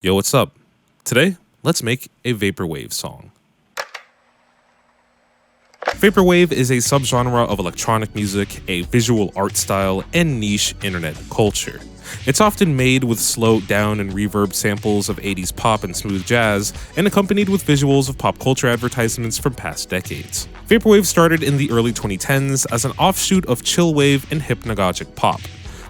Yo, what's up? Today, let's make a Vaporwave song. Vaporwave is a subgenre of electronic music, a visual art style, and niche internet culture. It's often made with slowed down and reverb samples of 80s pop and smooth jazz, and accompanied with visuals of pop culture advertisements from past decades. Vaporwave started in the early 2010s as an offshoot of chillwave and hypnagogic pop,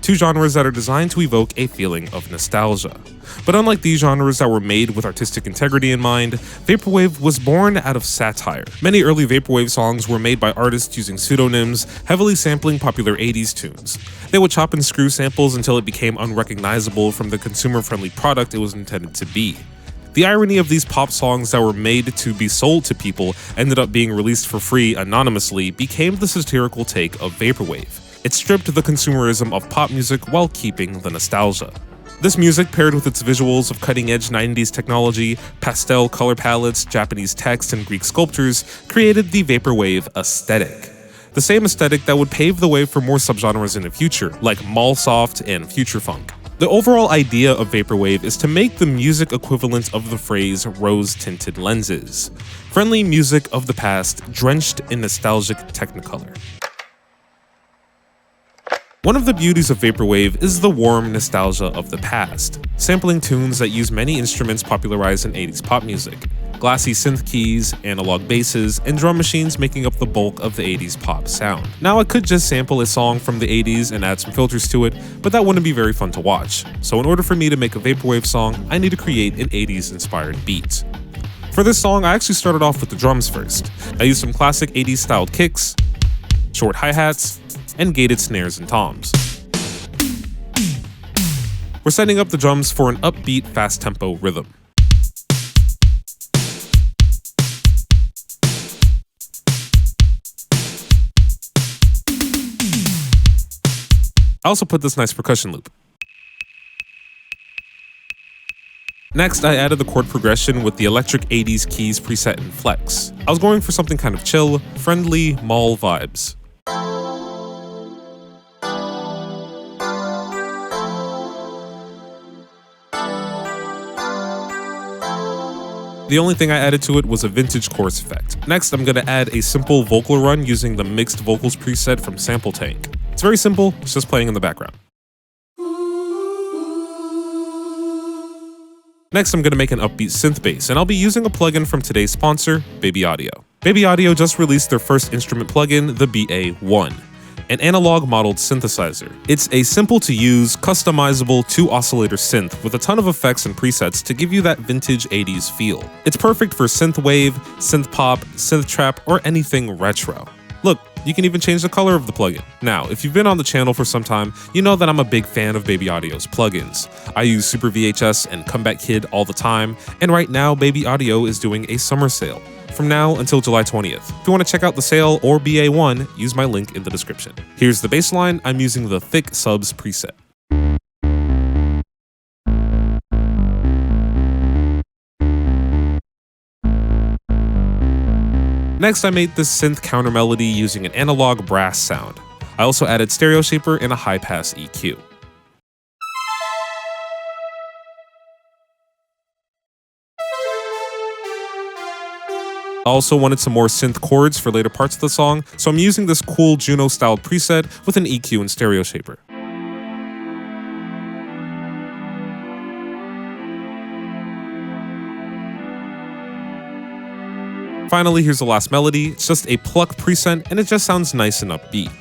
two genres that are designed to evoke a feeling of nostalgia. But unlike these genres that were made with artistic integrity in mind, Vaporwave was born out of satire. Many early Vaporwave songs were made by artists using pseudonyms, heavily sampling popular 80s tunes. They would chop and screw samples until it became unrecognizable from the consumer-friendly product it was intended to be. The irony of these pop songs that were made to be sold to people ended up being released for free anonymously became the satirical take of Vaporwave. It stripped the consumerism of pop music while keeping the nostalgia. This music, paired with its visuals of cutting-edge 90s technology, pastel color palettes, Japanese text, and Greek sculptures, created the Vaporwave aesthetic. The same aesthetic that would pave the way for more subgenres in the future, like mall-soft and future funk. The overall idea of Vaporwave is to make the music equivalent of the phrase rose-tinted lenses. Friendly music of the past, drenched in nostalgic technicolor. One of the beauties of Vaporwave is the warm nostalgia of the past, sampling tunes that use many instruments popularized in 80s pop music, glassy synth keys, analog basses, and drum machines making up the bulk of the 80s pop sound. Now I could just sample a song from the 80s and add some filters to it, but that wouldn't be very fun to watch. So in order for me to make a Vaporwave song, I need to create an 80s inspired beat. For this song, I actually started off with the drums first. I used some classic 80s styled kicks, short hi-hats, and gated snares and toms. We're setting up the drums for an upbeat, fast-tempo rhythm. I also put this nice percussion loop. Next, I added the chord progression with the electric 80s keys preset in Flex. I was going for something kind of chill, friendly, mall vibes. The only thing I added to it was a vintage chorus effect. Next, I'm gonna add a simple vocal run using the mixed vocals preset from Sample Tank. It's very simple, it's just playing in the background. Next, I'm gonna make an upbeat synth bass, and I'll be using a plugin from today's sponsor, Baby Audio. Baby Audio just released their first instrument plugin, the BA1. An analog modeled synthesizer. It's a simple to use, customizable 2-oscillator synth with a ton of effects and presets to give you that vintage 80s feel. It's perfect for synthwave, synth pop, synth trap, or anything retro. Look, you can even change the color of the plugin. Now, if you've been on the channel for some time, you know that I'm a big fan of Baby Audio's plugins. I use Super VHS and Comeback Kid all the time, and right now Baby Audio is doing a summer sale. From now until July 20th. If you want to check out the sale or BA1, use my link in the description. Here's the bass line. I'm using the Thick Subs preset. Next, I made this synth counter melody using an analog brass sound. I also added stereo shaper and a high-pass EQ. I also wanted some more synth chords for later parts of the song, so I'm using this cool Juno-styled preset with an EQ and stereo shaper. Finally, here's the last melody. It's just a pluck preset, and it just sounds nice and upbeat.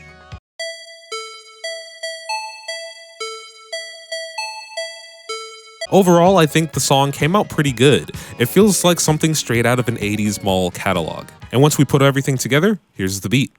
Overall, I think the song came out pretty good. It feels like something straight out of an 80s mall catalog. And once we put everything together, here's the beat.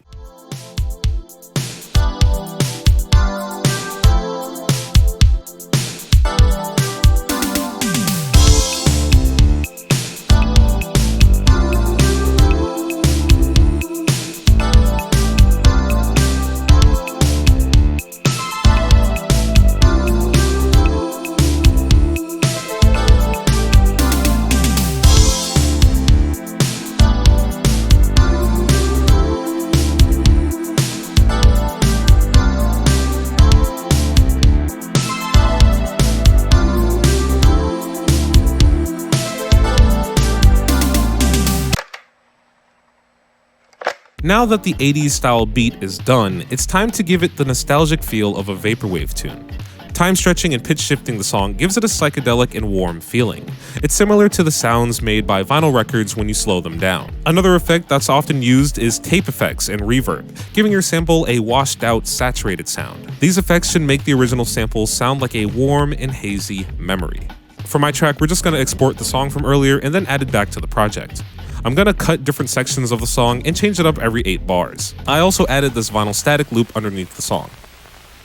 Now that the 80s style beat is done, it's time to give it the nostalgic feel of a vaporwave tune. Time stretching and pitch shifting the song gives it a psychedelic and warm feeling. It's similar to the sounds made by vinyl records when you slow them down. Another effect that's often used is tape effects and reverb, giving your sample a washed out, saturated sound. These effects should make the original sample sound like a warm and hazy memory. For my track, we're just going to export the song from earlier and then add it back to the project. I'm gonna cut different sections of the song and change it up every 8 bars. I also added this vinyl static loop underneath the song.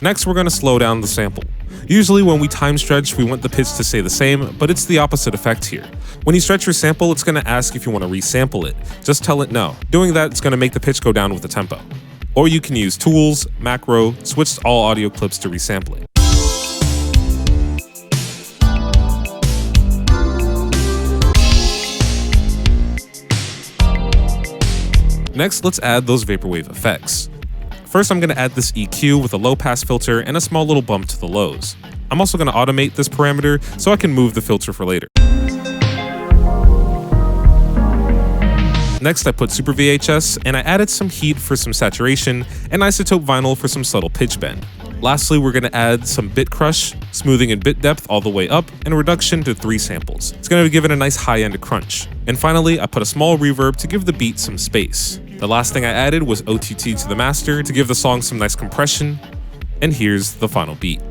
Next, we're gonna slow down the sample. Usually when we time stretch, we want the pitch to stay the same, but it's the opposite effect here. When you stretch your sample, it's gonna ask if you wanna resample it. Just tell it no. Doing that is gonna make the pitch go down with the tempo. Or you can use Tools, Macro, switch to all audio clips to resample it. Next, let's add those vaporwave effects. First, I'm going to add this EQ with a low pass filter and a small little bump to the lows. I'm also going to automate this parameter so I can move the filter for later. Next, I put Super VHS and I added some heat for some saturation and isotope vinyl for some subtle pitch bend. Lastly, we're going to add some bit crush, smoothing and bit depth all the way up, and a reduction to 3 samples. It's going to give it a nice high-end crunch. And finally, I put a small reverb to give the beat some space. The last thing I added was OTT to the master to give the song some nice compression, and here's the final beat.